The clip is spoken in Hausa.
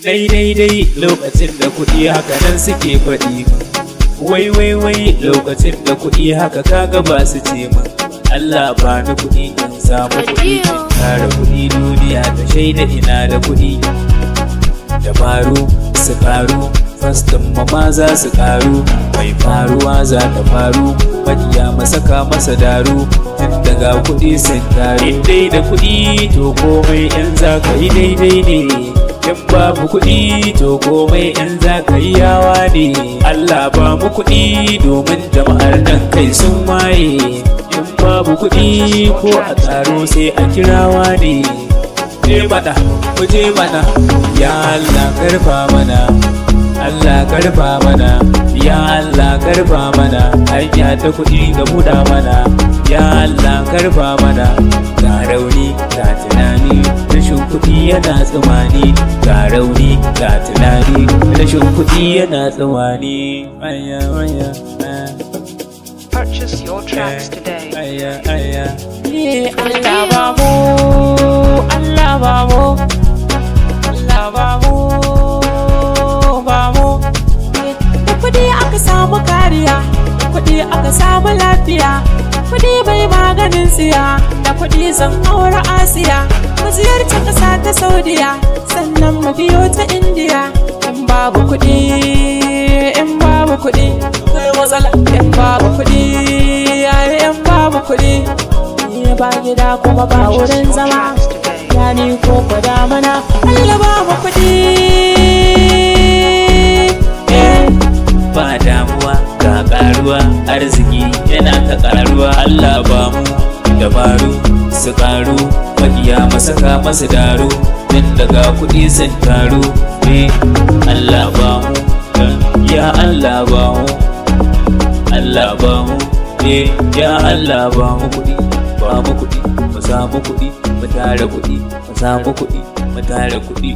Dai lokacin da kuɗi haka nan suke faɗi wai lokacin da kuɗi haka kaga ba su ce min Allah ba ni kuɗi in samu kuɗi in tara kuɗi duniya ta shaida ina da kuɗi dabaru su karu fastin ma za su karu mai faruwa za ta faru makiya masaka masa daru tun daga kuɗi sun taru in dai da kuɗi to komai in za ka yi daidai ne in babu kuɗi to komai in za ka yi yawa ne Allah ba mu kuɗi domin jama'ar nan kai sun waye in babu kuɗi ko a tsaro sai a kirawa ne je mana ku je mana ya Allah karfa mana Allah karfa mana ya Allah karfa mana hanya ta kuɗi ga buɗa mana ya Allah karfa mana ga rauni ga tunani rashin kuɗi yana tsamani ga rauni ga tunani rashin kuɗi yana tsamani Purchase your tracks today. Allah babu Allah babu Allah babu babu da kuɗi aka samu kariya da kuɗi aka samu lafiya kuɗi bai maganin tsiya da kuɗi zan aure Asiya mu ziyarci ƙasa ta Saudiya sannan mu biyo ta Indiya in babu kuɗi kai matsala in babu kuɗi yayi in babu kuɗi ba gida kuma ba wurin zama ya ni ko kwada mana Allah ba mu kuɗi ba damuwa ga karuwa arziki yana ta karuwa Allah ba mu dabaru su karu makiya masaka masu daru din daga kuɗi sun taru Allah ba mu ya Allah ba mu Allah ba mu ya Allah ba mu kuɗi ba mu kuɗi mu samu kuɗi mu tara kuɗi mu samu kuɗi mu tara kuɗi